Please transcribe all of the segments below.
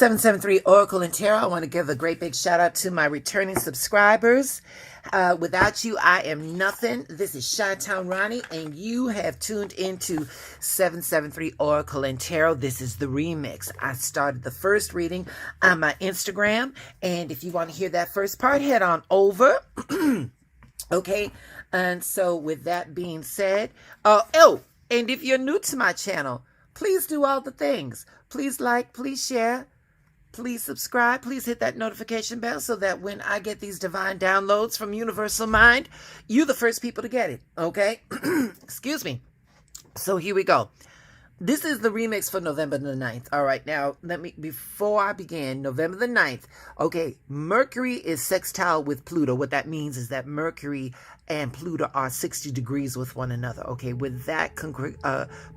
773 Oracle and Tarot. I want to give a great big shout out to my returning subscribers. Without you, I am nothing. This is Chi-Town Ronnie, and you have tuned into 773 Oracle and Tarot. This is the remix. I started the first reading on my Instagram, and if you want to hear that first part, head on over. Okay, and so with that being said, and if you're new to my channel, please do all the things. Please like, please share, please subscribe, please hit that notification bell so that when I get these divine downloads from Universal Mind, you're the first people to get it, okay? Excuse me. So here we go. This is the remix for November the 9th. All right, now, before I begin, November the 9th, okay, Mercury is sextile with Pluto. What that means is that Mercury and Pluto are 60 degrees with one another, okay? With that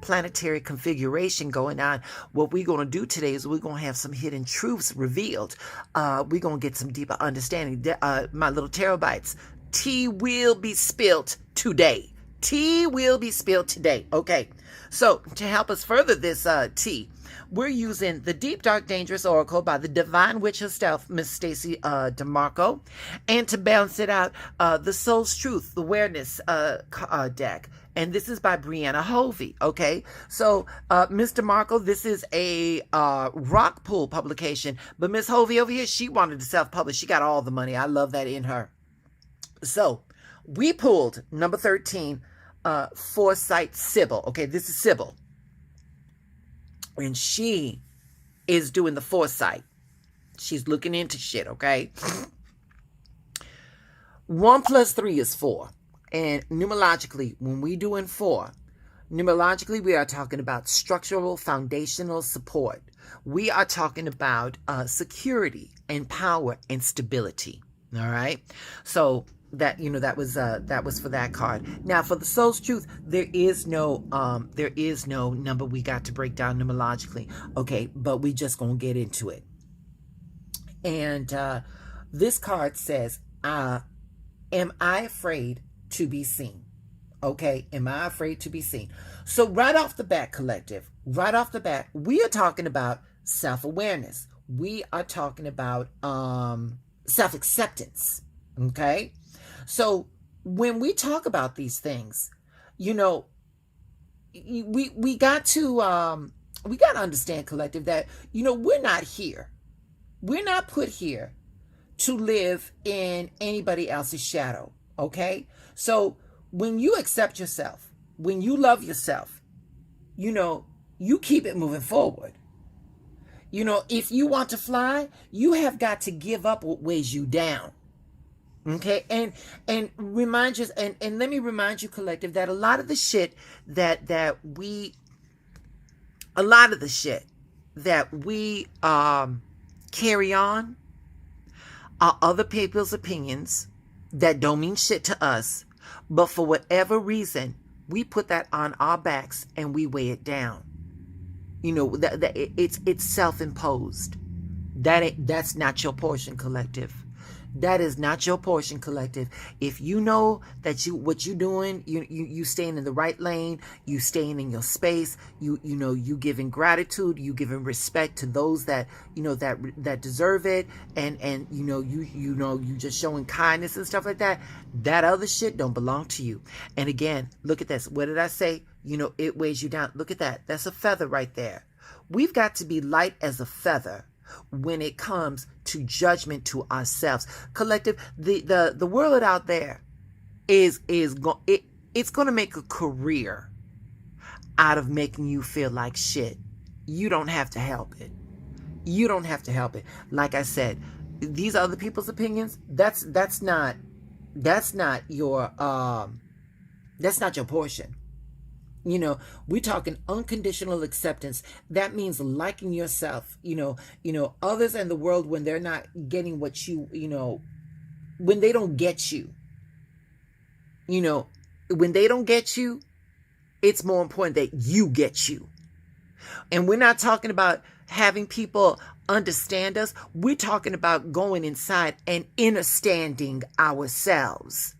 planetary configuration going on, what we're going to do today is we're going to have some hidden truths revealed. We're going to get some deeper understanding. My little tarot bites. Tea will be spilled today. Tea will be spilled today, okay? So, to help us further this tea, we're using the Deep, Dark, Dangerous Oracle by the Divine Witch herself, Miss Stacey DeMarco. And to balance it out, the Soul's Truth, the Awareness deck. And this is by Brianne Hovey, okay? So, Miss DeMarco, this is a rock pool publication. But Miss Hovey over here, she wanted to self-publish. She got all the money. I love that in her. So, we pulled number 13, Foresight Sybil. Okay, this is Sybil. And she is doing the foresight. She's looking into shit, okay? 1 + 3 is 4. And numerologically, when we doing 4, numerologically, we are talking about structural, foundational support. We are talking about security and power and stability. All right? So that that was for that card. Now for the Soul's Truth, there is no number we got to break down numerologically, okay, but we just gonna get into it. And this card says, am I afraid to be seen? Okay, am I afraid to be seen? So right off the bat, collective, right off the bat, we are talking about self-awareness. We are talking about self-acceptance. Okay, so when we talk about these things, we got to understand, collective, that we're not here. We're not put here to live in anybody else's shadow. Okay, so when you accept yourself, when you love yourself, you keep it moving forward. If you want to fly, you have got to give up what weighs you down. Okay, and remind you, and let me remind you, collective, that a lot of the shit that we carry on are other people's opinions that don't mean shit to us, but for whatever reason, we put that on our backs and we weigh it down. It's self-imposed. That's not your portion, collective. That is not your portion, collective. If you know that what you're doing, you staying in the right lane, you staying in your space, you giving gratitude, you giving respect to those that that deserve it, and you just showing kindness and stuff like that. That other shit don't belong to you. And again, look at this. What did I say? It weighs you down. Look at that. That's a feather right there. We've got to be light as a feather when it comes to judgment to ourselves, collective. The world out there it's going to make a career out of making you feel like shit. You don't have to help it. You don't have to help it. Like I said, these other people's opinions, that's not your portion. We're talking unconditional acceptance. That means liking yourself, others in the world when they're not getting what when they don't get you, when they don't get you, it's more important that you get you. And we're not talking about having people understand us. We're talking about going inside and understanding ourselves.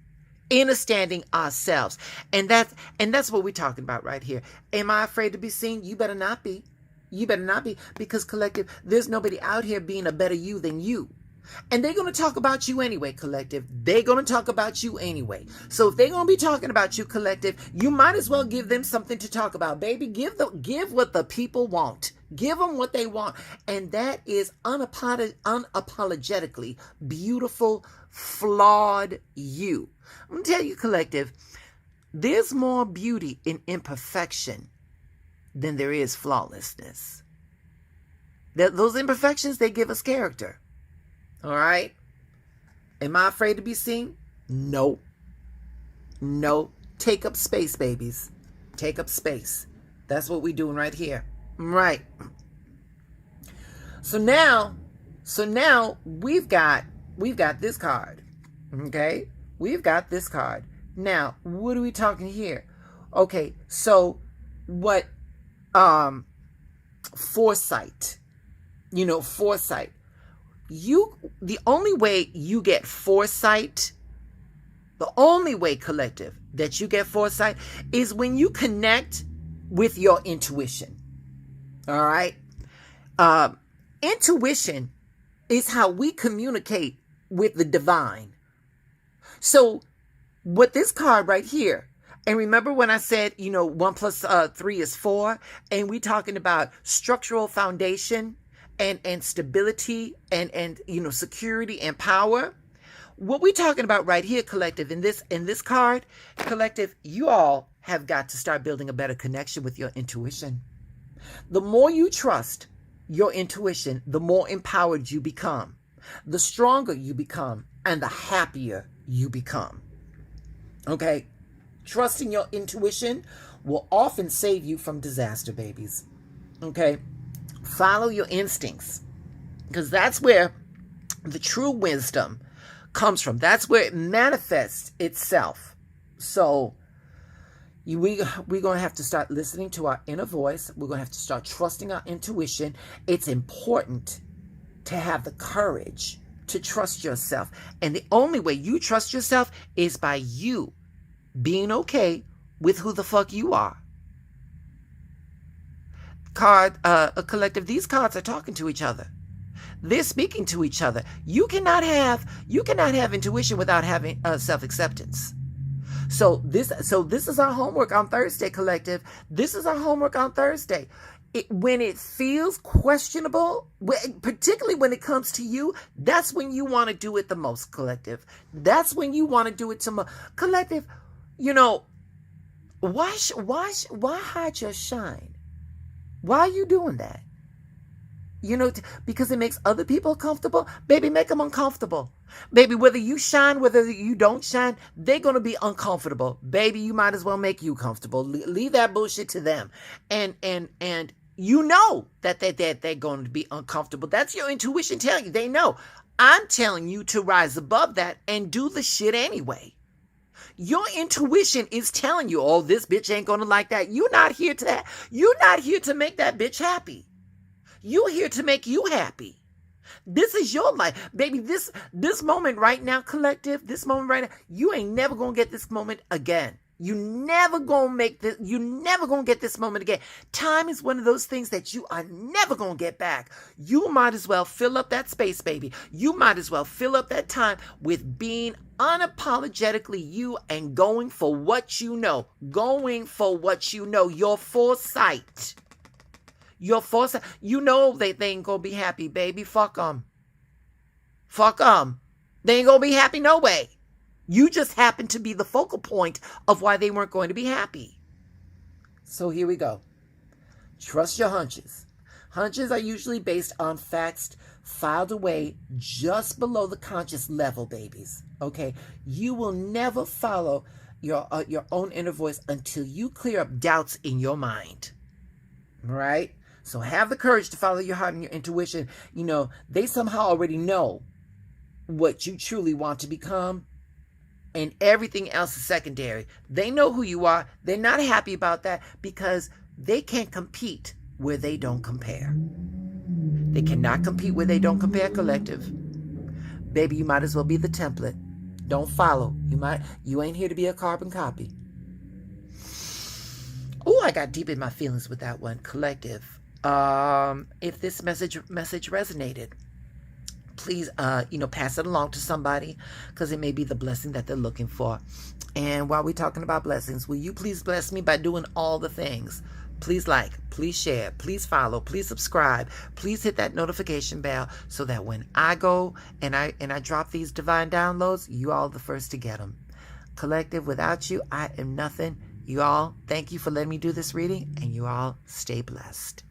Understanding ourselves. And that's what we're talking about right here. Am I afraid to be seen? You better not be. You better not be, because collective, there's nobody out here being a better you than you. And they're going to talk about you anyway, collective. They're going to talk about you anyway. So if they're going to be talking about you, collective, you might as well give them something to talk about, baby. Give what the people want. Give them what they want. And that is unapologetically beautiful, flawed you. I'm going to tell you, collective, there's more beauty in imperfection than there is flawlessness. Those imperfections, they give us character. All right? Am I afraid to be seen? No. No. Take up space, babies. Take up space. That's what we're doing right here. Right. So now we've got this card. Okay? We've got this card. Now, what are we talking here? Okay, so what foresight. Foresight. The only way you get foresight, the only way, collective, that you get foresight is when you connect with your intuition. All right? Intuition is how we communicate with the divine. So, what this card right here, and remember when I said, 1 plus 3 is 4, and we talking about structural foundation and stability and security and power. What we're talking about right here, collective, in this card, collective, you all have got to start building a better connection with your intuition. The more you trust your intuition, the more empowered you become, the stronger you become, and the happier you become. Okay? Trusting your intuition will often save you from disaster, babies. Okay? Follow your instincts, because that's where the true wisdom comes from. That's where it manifests itself. So we're going to have to start listening to our inner voice. We're going to have to start trusting our intuition. It's important to have the courage to trust yourself. And the only way you trust yourself is by you being okay with who the fuck you are. A collective, these cards are talking to each other. They're speaking to each other. You cannot have intuition without having self-acceptance. So this is our homework on Thursday, collective. This is our homework on Thursday. When it feels questionable, particularly when it comes to you, that's when you want to do it the most, collective. That's when you want to do it to most. Collective, why hide your shine? Why are you doing that? Because it makes other people comfortable? Baby, make them uncomfortable. Baby, whether you shine, whether you don't shine, they're going to be uncomfortable. Baby, you might as well make you comfortable. Leave that bullshit to them. And you know that they're going to be uncomfortable. That's your intuition telling you. They know. I'm telling you to rise above that and do the shit anyway. Your intuition is telling you, oh, this bitch ain't going to like that. You're not here to that. You're not here to make that bitch happy. You're here to make you happy. This is your life. Baby, this moment right now, collective, this moment right now, you ain't never going to get this moment again. You never going to get this moment again. Time is one of those things that you are never going to get back. You might as well fill up that space, baby. You might as well fill up that time with being unapologetically you and going for what you know. Going for what you know. Your foresight. Your foresight. You know they ain't going to be happy, baby. Fuck them. Fuck them. They ain't going to be happy no way. You just happen to be the focal point of why they weren't going to be happy. So here we go. Trust your hunches. Hunches are usually based on facts filed away just below the conscious level, babies. Okay? You will never follow your own inner voice until you clear up doubts in your mind. All right? So have the courage to follow your heart and your intuition. They somehow already know what you truly want to become. And everything else is secondary. They know who you are. They're not happy about that because they can't compete where they don't compare. They cannot compete where they don't compare, collective. Baby, you might as well be the template. Don't follow. You ain't here to be a carbon copy. Oh, I got deep in my feelings with that one, collective. If this message resonated, please pass it along to somebody, because it may be the blessing that they're looking for. And while we're talking about blessings, will you please bless me by doing all the things? Please like, please share, please follow, please subscribe, please hit that notification bell, so that when I go and I drop these divine downloads, you all are the first to get them. Collective, without you, I am nothing. You all, thank you for letting me do this reading, and you all stay blessed.